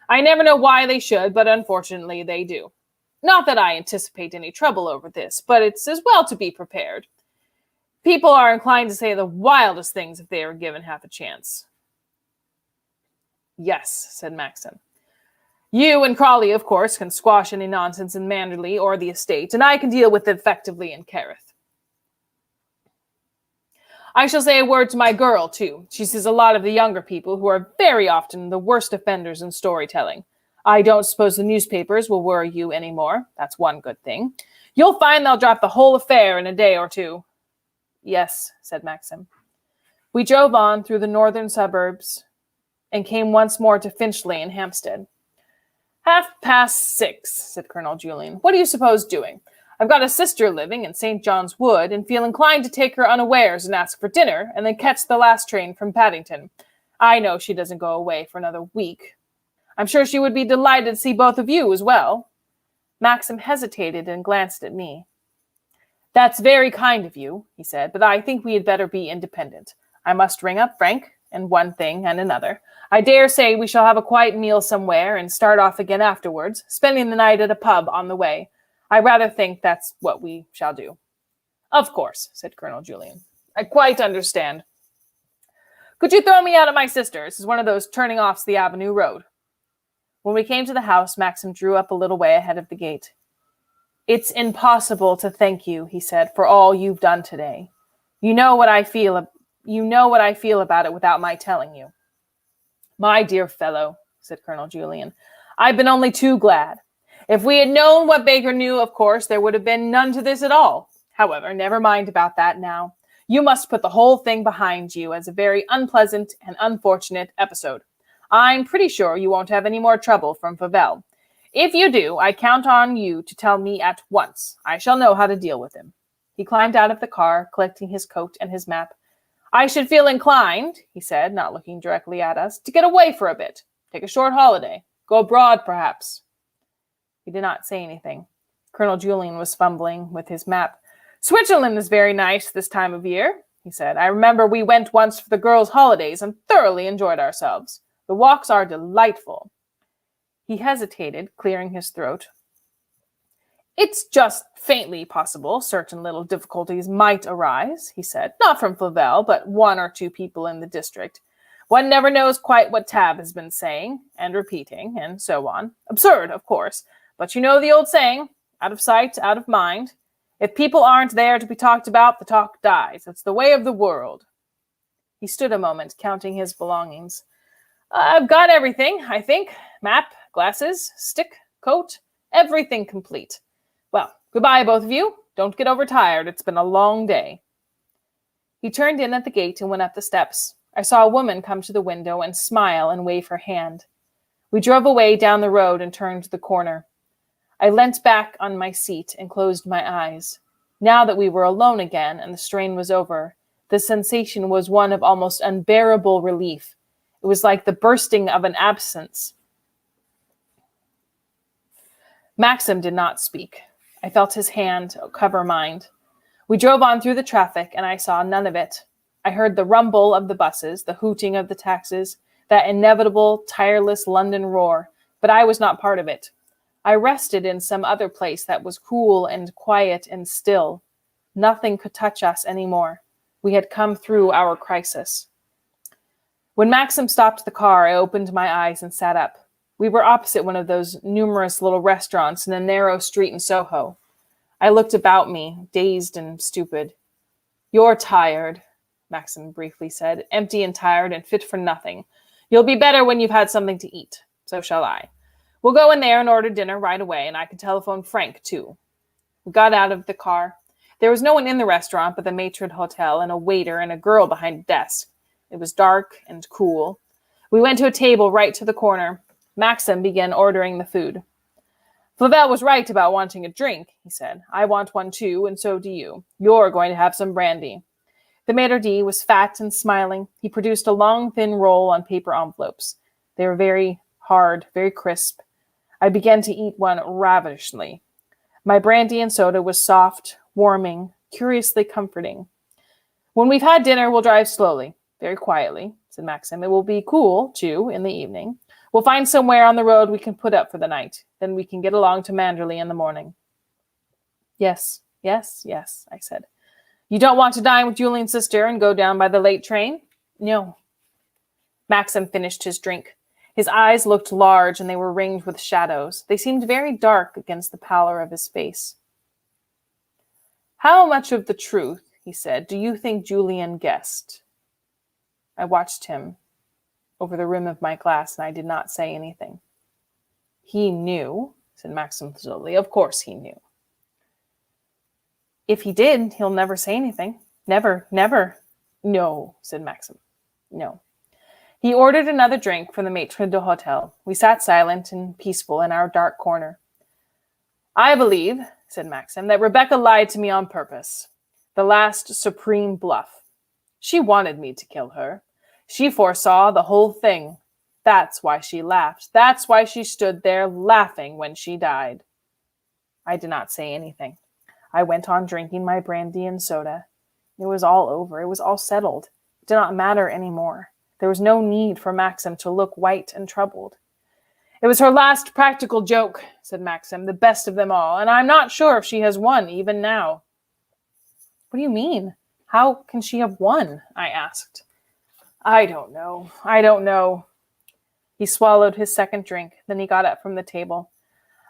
I never know why they should, but unfortunately they do. Not that I anticipate any trouble over this, but it's as well to be prepared. People are inclined to say the wildest things if they are given half a chance." "Yes," said Maxim. "You and Crawley, of course, can squash any nonsense in Manderley or the estate, and I can deal with it effectively in Kerrith. I shall say a word to my girl, too. She sees a lot of the younger people who are very often the worst offenders in storytelling. I don't suppose the newspapers will worry you any more. That's one good thing. You'll find they'll drop the whole affair in a day or two." "Yes," said Maxim. We drove on through the northern suburbs and came once more to Finchley and Hampstead. "6:30, said Colonel Julian. "What do you suppose doing? I've got a sister living in St. John's Wood, and feel inclined to take her unawares and ask for dinner, and then catch the last train from Paddington. I know she doesn't go away for another week. I'm sure she would be delighted to see both of you as well." Maxim hesitated and glanced at me. "That's very kind of you," he said, "but I think we had better be independent. I must ring up Frank, and one thing and another. I dare say we shall have a quiet meal somewhere and start off again afterwards, spending the night at a pub on the way. I rather think that's what we shall do." "Of course," said Colonel Julian. "I quite understand. Could you throw me out at my sister's? It's one of those turning offs the Avenue Road." When we came to the house, Maxim drew up a little way ahead of the gate. "It's impossible to thank you," he said, "for all you've done today. You know what I feel about it without my telling you." "My dear fellow," said Colonel Julian, "I've been only too glad. If we had known what Baker knew, of course, there would have been none to this at all. However, never mind about that now. You must put the whole thing behind you as a very unpleasant and unfortunate episode. I'm pretty sure you won't have any more trouble from Favell. If you do, I count on you to tell me at once. I shall know how to deal with him." He climbed out of the car, collecting his coat and his map. "I should feel inclined," he said, not looking directly at us, "to get away for a bit. Take a short holiday. Go abroad, perhaps." He did not say anything. Colonel Julian was fumbling with his map. "Switzerland is very nice this time of year," he said. "I remember we went once for the girls' holidays and thoroughly enjoyed ourselves. The walks are delightful." He hesitated, clearing his throat. "It's just faintly possible certain little difficulties might arise," he said. "Not from Flavel, but one or two people in the district. One never knows quite what Tabb has been saying and repeating, and so on. Absurd, of course, but you know the old saying, out of sight, out of mind. If people aren't there to be talked about, the talk dies. It's the way of the world." He stood a moment, counting his belongings. "I've got everything, I think. Map, glasses, stick, coat, everything complete. Well, goodbye, both of you. Don't get overtired. It's been a long day." He turned in at the gate and went up the steps. I saw a woman come to the window and smile and wave her hand. We drove away down the road and turned the corner. I leant back on my seat and closed my eyes. Now that we were alone again and the strain was over, the sensation was one of almost unbearable relief. It was like the bursting of an absence. Maxim did not speak. I felt his hand cover mine. We drove on through the traffic, and I saw none of it. I heard the rumble of the buses, the hooting of the taxis, that inevitable, tireless London roar, but I was not part of it. I rested in some other place that was cool and quiet and still. Nothing could touch us any more. We had come through our crisis. When Maxim stopped the car, I opened my eyes and sat up. We were opposite one of those numerous little restaurants in a narrow street in Soho. I looked about me, dazed and stupid. "You're tired," Maxim briefly said, "empty and tired and fit for nothing. You'll be better when you've had something to eat. So shall I. We'll go in there and order dinner right away, and I can telephone Frank, too." We got out of the car. There was no one in the restaurant but the maitre d'hotel and a waiter and a girl behind a desk. It was dark and cool. We went to a table right to the corner. Maxim began ordering the food. "Flavel was right about wanting a drink," he said. "I want one too, and so do you. You're going to have some brandy. The maitre d' was fat and smiling. He produced a long, thin roll on paper envelopes. They were very hard, very crisp. I began to eat one ravenously. My brandy and soda was soft, warming, curiously comforting. When we've had dinner, we'll drive slowly, very quietly, said Maxim. It will be cool, too, in the evening. We'll find somewhere on the road we can put up for the night. Then we can get along to Manderley in the morning. Yes, yes, yes, I said. You don't want to dine with Julian's sister and go down by the late train? No. Maxim finished his drink. His eyes looked large and they were ringed with shadows. They seemed very dark against the pallor of his face. How much of the truth, he said, do you think Julian guessed? I watched him over the rim of my glass and I did not say anything. He knew, said Maxim slowly. Of course he knew. If he did, he'll never say anything. Never, never. No, said Maxim. No. He ordered another drink from the maitre d'hotel. We sat silent and peaceful in our dark corner. I believe, said Maxim, that Rebecca lied to me on purpose. The last supreme bluff. She wanted me to kill her. She foresaw the whole thing. That's why she laughed. That's why she stood there laughing when she died. I did not say anything. I went on drinking my brandy and soda. It was all over. It was all settled. It did not matter anymore. There was no need for Maxim to look white and troubled. It was her last practical joke, said Maxim, the best of them all, and I'm not sure if she has won even now. What do you mean? How can she have won? I asked. I don't know. I don't know. He swallowed his second drink. Then he got up from the table.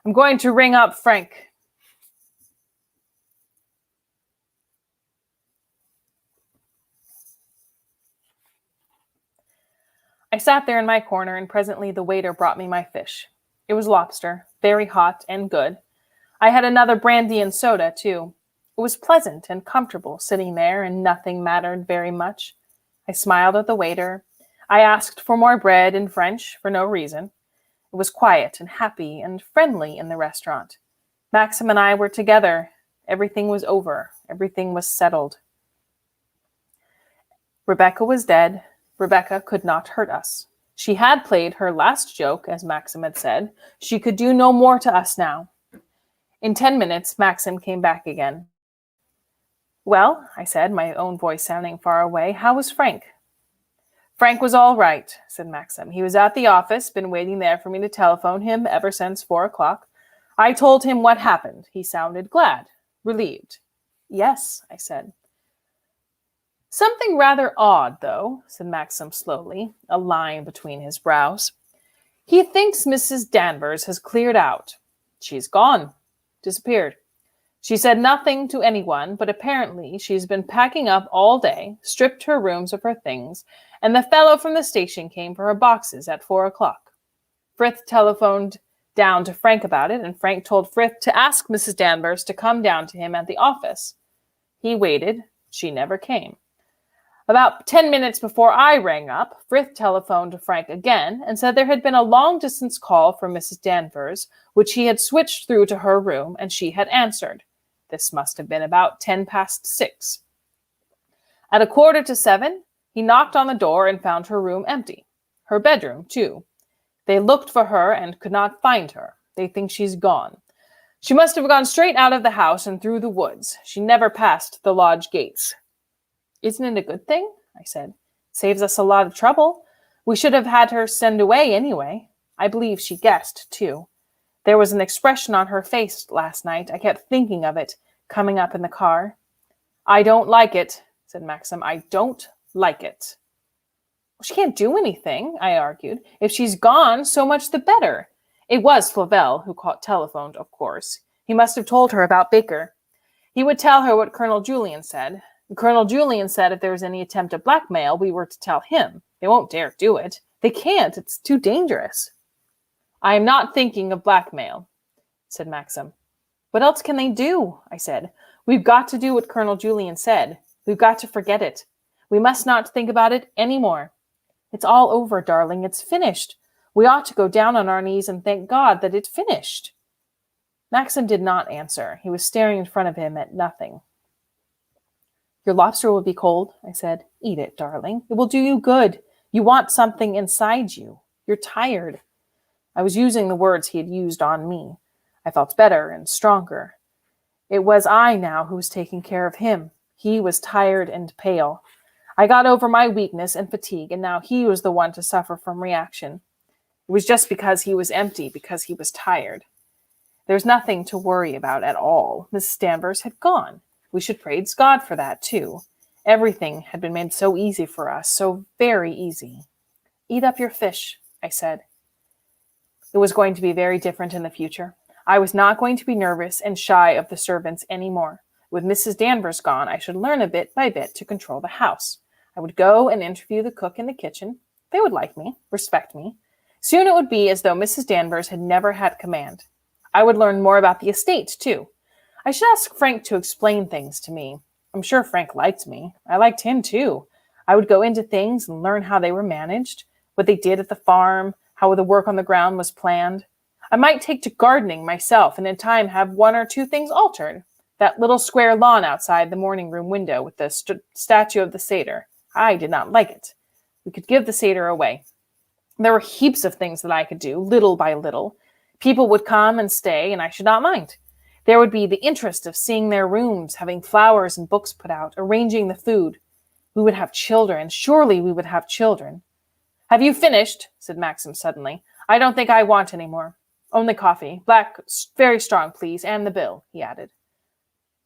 I'm going to ring up Frank. I sat there in my corner, and presently the waiter brought me my fish. It was lobster, very hot and good. I had another brandy and soda, too. It was pleasant and comfortable sitting there, and nothing mattered very much. I smiled at the waiter. I asked for more bread in French for no reason. It was quiet and happy and friendly in the restaurant. Maxim and I were together. Everything was over. Everything was settled. Rebecca was dead. Rebecca could not hurt us. She had played her last joke, as Maxim had said. She could do no more to us now. In 10 minutes, Maxim came back again. Well, I said, my own voice sounding far away, how was Frank? Frank was all right, said Maxim. He was at the office, been waiting there for me to telephone him ever since 4 o'clock. I told him what happened. He sounded glad, relieved. Yes, I said. Something rather odd, though, said Maxim slowly, a line between his brows. He thinks Mrs. Danvers has cleared out. She's gone, disappeared. She said nothing to anyone, but apparently she's been packing up all day, stripped her rooms of her things, and the fellow from the station came for her boxes at 4 o'clock. Frith telephoned down to Frank about it, and Frank told Frith to ask Mrs. Danvers to come down to him at the office. He waited. She never came. About 10 minutes before I rang up, Frith telephoned to Frank again and said there had been a long-distance call from Mrs. Danvers, which he had switched through to her room, and she had answered. This must have been about 6:10. At 6:45, he knocked on the door and found her room empty. Her bedroom, too. They looked for her and could not find her. They think she's gone. She must have gone straight out of the house and through the woods. She never passed the lodge gates. Isn't it a good thing? I said. Saves us a lot of trouble. We should have had her send away anyway. I believe she guessed, too. There was an expression on her face last night. I kept thinking of it, coming up in the car. I don't like it, said Maxim. I don't like it. She can't do anything, I argued. If she's gone, so much the better. It was Flavel who telephoned, of course. He must have told her about Baker. He would tell her what Colonel Julian said. Colonel Julian said if there was any attempt at blackmail, we were to tell him. They won't dare do it. They can't. It's too dangerous. I am not thinking of blackmail, said Maxim. What else can they do? I said. We've got to do what Colonel Julian said. We've got to forget it. We must not think about it any more. It's all over, darling. It's finished. We ought to go down on our knees and thank God that it's finished. Maxim did not answer. He was staring in front of him at nothing. Your lobster will be cold, I said. Eat it, darling. It will do you good. You want something inside you. You're tired. I was using the words he had used on me. I felt better and stronger. It was I now who was taking care of him. He was tired and pale. I got over my weakness and fatigue, and now he was the one to suffer from reaction. It was just because he was empty, because he was tired. There was nothing to worry about at all. Mrs. Danvers had gone. We should praise God for that, too. Everything had been made so easy for us, so very easy. Eat up your fish, I said. It was going to be very different in the future. I was not going to be nervous and shy of the servants any more. With Mrs. Danvers gone, I should learn a bit by bit to control the house. I would go and interview the cook in the kitchen. They would like me, respect me. Soon it would be as though Mrs. Danvers had never had command. I would learn more about the estate, too. I should ask Frank to explain things to me. I'm sure Frank liked me. I liked him, too. I would go into things and learn how they were managed, what they did at the farm, how the work on the ground was planned. I might take to gardening myself and in time have one or two things altered. That little square lawn outside the morning room window with the statue of the satyr. I did not like it. We could give the satyr away. There were heaps of things that I could do, little by little. People would come and stay, and I should not mind. There would be the interest of seeing their rooms, having flowers and books put out, arranging the food. We would have children. Surely we would have children. Have you finished? Said Maxim suddenly. I don't think I want any more. Only coffee. Black, very strong, please, and the bill, he added.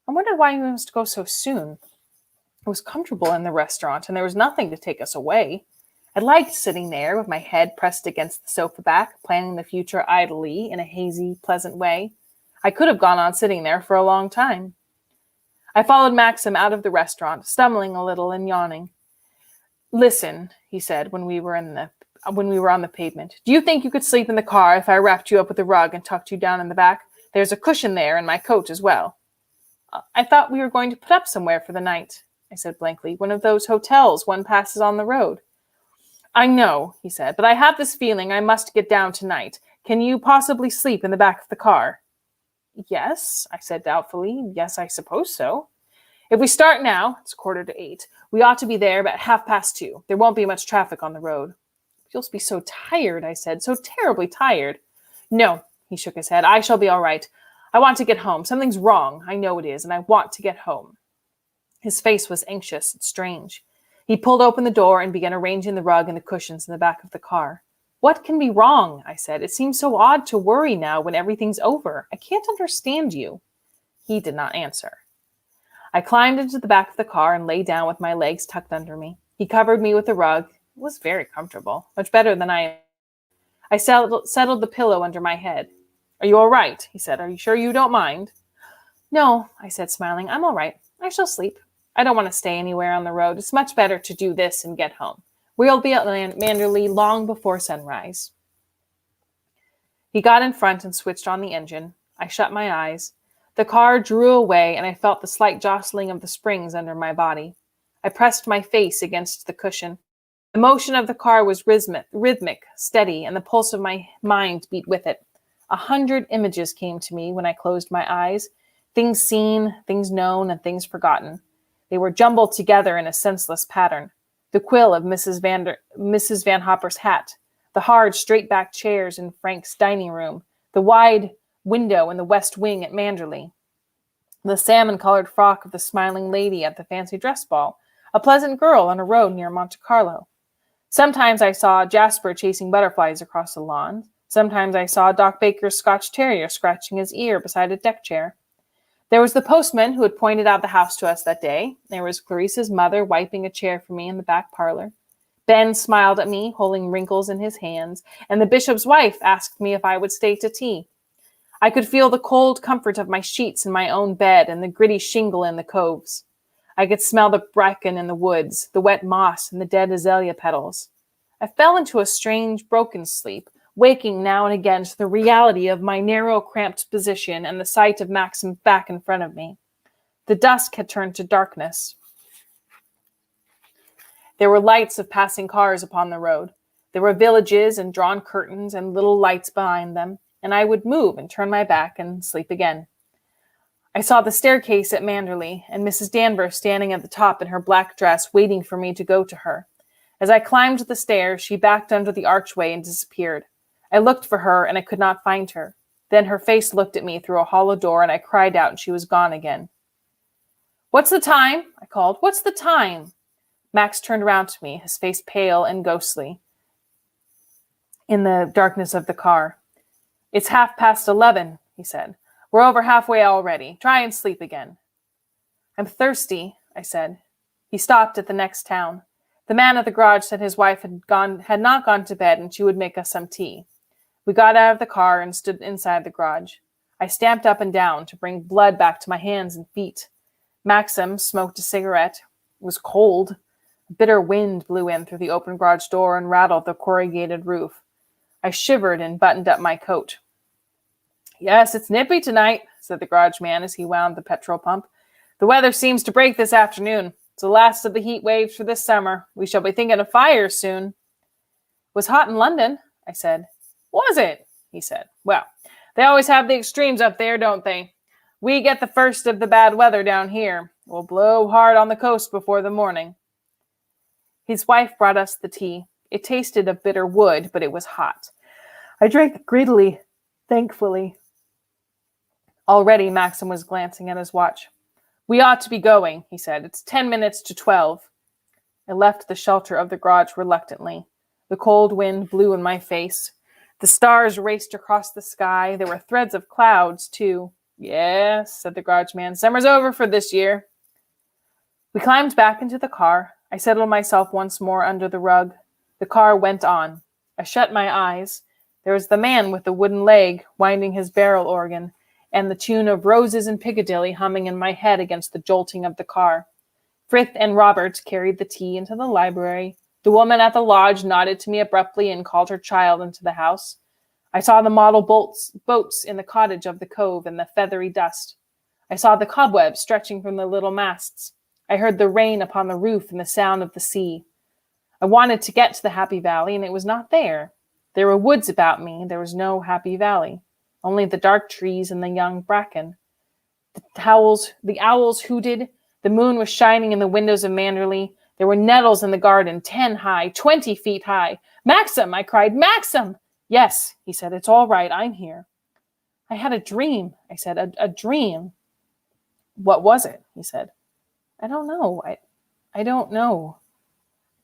I wondered why he must go so soon. It was comfortable in the restaurant, and there was nothing to take us away. I liked sitting there with my head pressed against the sofa back, planning the future idly in a hazy, pleasant way. I could have gone on sitting there for a long time. I followed Maxim out of the restaurant, stumbling a little and yawning. Listen, he said when we were on the pavement. Do you think you could sleep in the car if I wrapped you up with a rug and tucked you down in the back? There's a cushion there and my coat as well. I thought we were going to put up somewhere for the night, I said blankly. One of those hotels one passes on the road. I know, he said, but I have this feeling I must get down tonight. Can you possibly sleep in the back of the car? Yes, I said doubtfully. Yes, I suppose so. If we start now, it's 7:45, we ought to be there about 2:30. There won't be much traffic on the road. You'll be so tired, I said, so terribly tired. No, he shook his head. I shall be all right. I want to get home. Something's wrong. I know it is, and I want to get home. His face was anxious and strange. He pulled open the door and began arranging the rug and the cushions in the back of the car. What can be wrong? I said. It seems so odd to worry now when everything's over. I can't understand you. He did not answer. I climbed into the back of the car and lay down with my legs tucked under me. He covered me with the rug. It was very comfortable, much better than I settled the pillow under my head. Are you all right? He said. Are you sure you don't mind? No, I said, smiling. I'm all right. I shall sleep. I don't want to stay anywhere on the road. It's much better to do this and get home. We'll be at Manderley long before sunrise. He got in front and switched on the engine. I shut my eyes. The car drew away, and I felt the slight jostling of the springs under my body. I pressed my face against the cushion. The motion of the car was rhythmic, steady, and the pulse of my mind beat with it. 100 images came to me when I closed my eyes, things seen, things known, and things forgotten. They were jumbled together in a senseless pattern. The quill of Mrs. Van Hopper's hat, the hard, straight-backed chairs in Frank's dining room, the wide window in the west wing at Manderley, the salmon-colored frock of the smiling lady at the fancy dress ball, a pleasant girl on a road near Monte Carlo. Sometimes I saw Jasper chasing butterflies across the lawn. Sometimes I saw Doc Baker's Scotch terrier scratching his ear beside a deck chair. There was the postman who had pointed out the house to us that day. There was Clarice's mother wiping a chair for me in the back parlor. Ben smiled at me, holding wrinkles in his hands, and the bishop's wife asked me if I would stay to tea. I could feel the cold comfort of my sheets in my own bed and the gritty shingle in the coves. I could smell the bracken in the woods, the wet moss and the dead azalea petals. I fell into a strange, broken sleep, waking now and again to the reality of my narrow, cramped position and the sight of Maxim back in front of me. The dusk had turned to darkness. There were lights of passing cars upon the road. There were villages and drawn curtains and little lights behind them, and I would move and turn my back and sleep again. I saw the staircase at Manderley, and Mrs. Danvers standing at the top in her black dress, waiting for me to go to her. As I climbed the stairs, she backed under the archway and disappeared. I looked for her, and I could not find her. Then her face looked at me through a hollow door, and I cried out, and she was gone again. "What's the time?" I called. "What's the time?" Max turned around to me, his face pale and ghostly in the darkness of the car. "It's 11:30, he said. "We're over halfway already. Try and sleep again." "I'm thirsty," I said. He stopped at the next town. The man at the garage said his wife had not gone to bed and she would make us some tea. We got out of the car and stood inside the garage. I stamped up and down to bring blood back to my hands and feet. Maxim smoked a cigarette. It was cold. A bitter wind blew in through the open garage door and rattled the corrugated roof. I shivered and buttoned up my coat. "Yes, it's nippy tonight," said the garage man as he wound the petrol pump. "The weather seems to break this afternoon. It's the last of the heat waves for this summer. We shall be thinking of fires soon." "It was hot in London," I said. "Was it?" he said. "Well, they always have the extremes up there, don't they? We get the first of the bad weather down here. It will blow hard on the coast before the morning." His wife brought us the tea. It tasted of bitter wood, but it was hot. I drank greedily, thankfully. Already Maxim was glancing at his watch. "We ought to be going," he said. "It's 10 minutes to 12. I left the shelter of the garage reluctantly. The cold wind blew in my face. The stars raced across the sky. There were threads of clouds, too. "Yes," said the garage man. "Summer's over for this year." We climbed back into the car. I settled myself once more under the rug. The car went on. I shut my eyes. There was the man with the wooden leg winding his barrel organ, and the tune of Roses in Piccadilly humming in my head against the jolting of the car. Frith and Robert carried the tea into the library. The woman at the lodge nodded to me abruptly and called her child into the house. I saw the model boats in the cottage of the cove in the feathery dust. I saw the cobwebs stretching from the little masts. I heard the rain upon the roof and the sound of the sea. I wanted to get to the Happy Valley, and it was not there. There were woods about me. There was no Happy Valley, only the dark trees and the young bracken. The owls hooted. The moon was shining in the windows of Manderley. There were nettles in the garden, 10 high, 20 feet high. "Maxim!" I cried. "Maxim!" "Yes," he said. "It's all right. I'm here." "I had a dream," I said. A dream." "What was it?" he said. "I don't know. I don't know."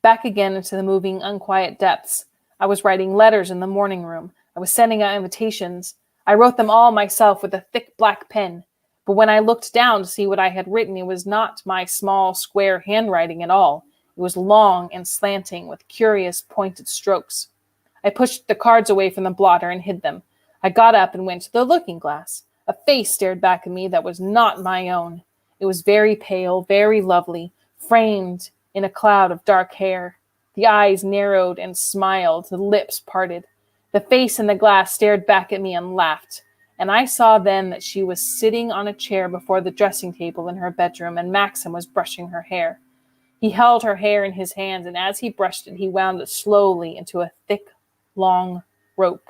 Back again into the moving, unquiet depths. I was writing letters in the morning room. I was sending out invitations. I wrote them all myself with a thick black pen. But when I looked down to see what I had written, it was not my small, square handwriting at all. It was long and slanting, with curious, pointed strokes. I pushed the cards away from the blotter and hid them. I got up and went to the looking-glass. A face stared back at me that was not my own. It was very pale, very lovely, framed in a cloud of dark hair. The eyes narrowed and smiled, the lips parted. The face in the glass stared back at me and laughed. And I saw then that she was sitting on a chair before the dressing table in her bedroom, and Maxim was brushing her hair. He held her hair in his hands, and as he brushed it, he wound it slowly into a thick, long rope.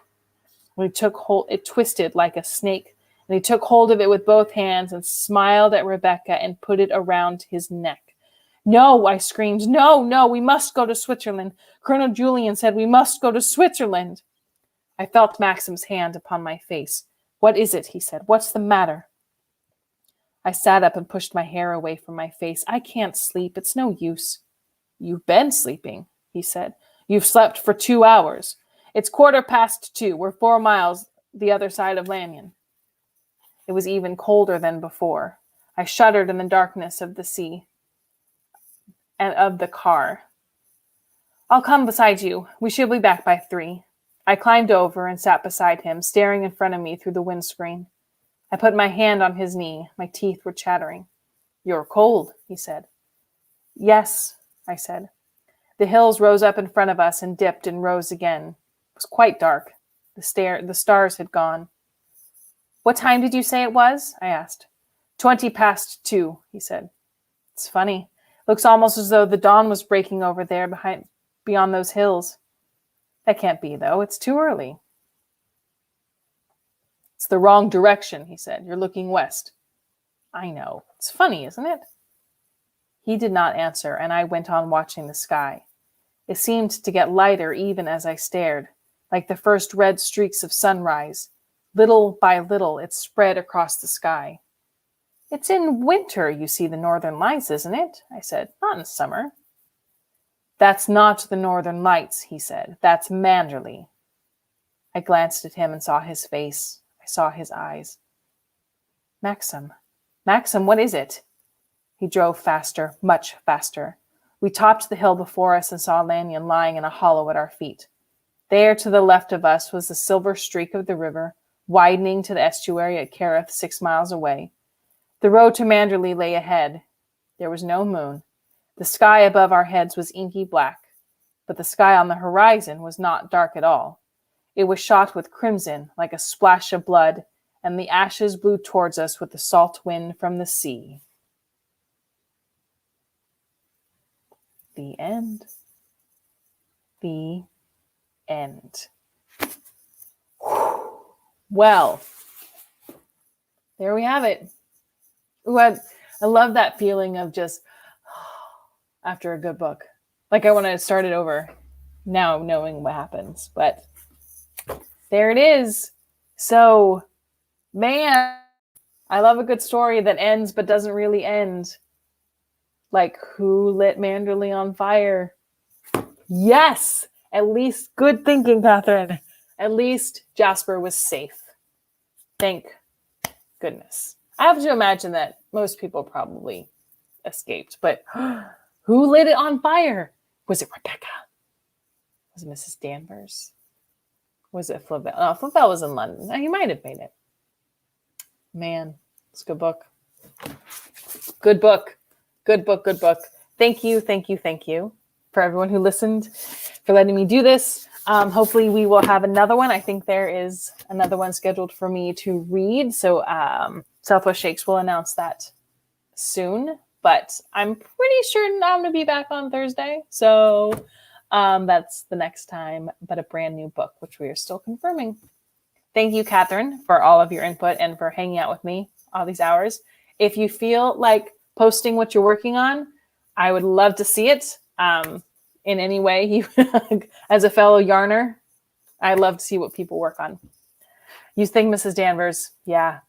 When he took hold, it twisted like a snake, and he took hold of it with both hands and smiled at Rebecca and put it around his neck. "No," I screamed. No, we must go to Switzerland. Colonel Julian said we must go to Switzerland." I felt Maxim's hand upon my face. "What is it?" he said. "What's the matter?" I sat up and pushed my hair away from my face. "I can't sleep. It's no use." "You've been sleeping," he said. "You've slept for 2 hours. It's 2:15. We're 4 miles the other side of Lanyon." It was even colder than before. I shuddered in the darkness of the sea and of the car. "I'll come beside you. We shall be back by 3. I climbed over and sat beside him, staring in front of me through the windscreen. I put my hand on his knee. My teeth were chattering. "You're cold," he said. "Yes," I said. The hills rose up in front of us and dipped and rose again. It was quite dark. The stars had gone. "What time did you say it was?" I asked. 2:20, he said. "It's funny. Looks almost as though the dawn was breaking over there beyond those hills." "That can't be, though. It's too early." "It's the wrong direction," he said. "You're looking west." I know. It's funny, isn't it? He did not answer, and I went on watching the sky. It seemed to get lighter even as I stared, like the first red streaks of sunrise. Little by little, it spread across the sky. It's in winter you see the northern lights, isn't it? I said. Not in summer. That's not the northern lights, he said. That's Manderley. I glanced at him and saw his face. I saw his eyes. Maxim, what is it? He drove faster, much faster. We topped the hill before us and saw Lanyon lying in a hollow at our feet. There to the left of us was the silver streak of the river, widening to the estuary at Carith 6 miles away. The road to Manderley lay ahead. There was no moon. The sky above our heads was inky black, but the sky on the horizon was not dark at all. It was shot with crimson, like a splash of blood, and the ashes blew towards us with the salt wind from the sea. The end. The end. Well, there we have it. Ooh, I love that feeling of just after a good book. Like I want to start it over now knowing what happens. But there it is. So, man, I love a good story that ends but doesn't really end. Like, who lit Manderley on fire? Yes! At least good thinking, Catherine. At least Jasper was safe. Thank goodness. I have to imagine that most people probably escaped, but who lit it on fire? Was it Rebecca? Was it Mrs. Danvers? Was it Flavel? No, Flavel was in London. He might have made it. Man, it's a good book. Good book. Good book, good book. Thank you for everyone who listened, for letting me do this. Hopefully we will have another one. I think there is another one scheduled for me to read. So Southwest Shakes will announce that soon. But I'm pretty sure I'm going to be back on Thursday. So that's the next time, but a brand new book, which we are still confirming. Thank you, Catherine, for all of your input and for hanging out with me all these hours. If you feel like posting what you're working on, I would love to see it in any way. As a fellow yarner, I love to see what people work on. You think Mrs. Danvers? Yeah.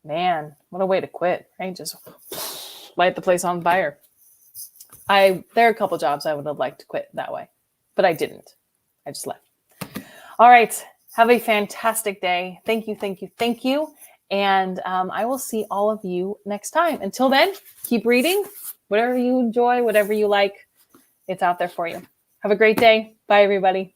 Man, what a way to quit, right? Just light the place on fire. There are a couple jobs I would have liked to quit that way, but I didn't. I just left. All right. Have a fantastic day. Thank you. And I will see all of you next time. Until then, keep reading. Whatever you enjoy, whatever you like, it's out there for you. Have a great day. Bye, everybody.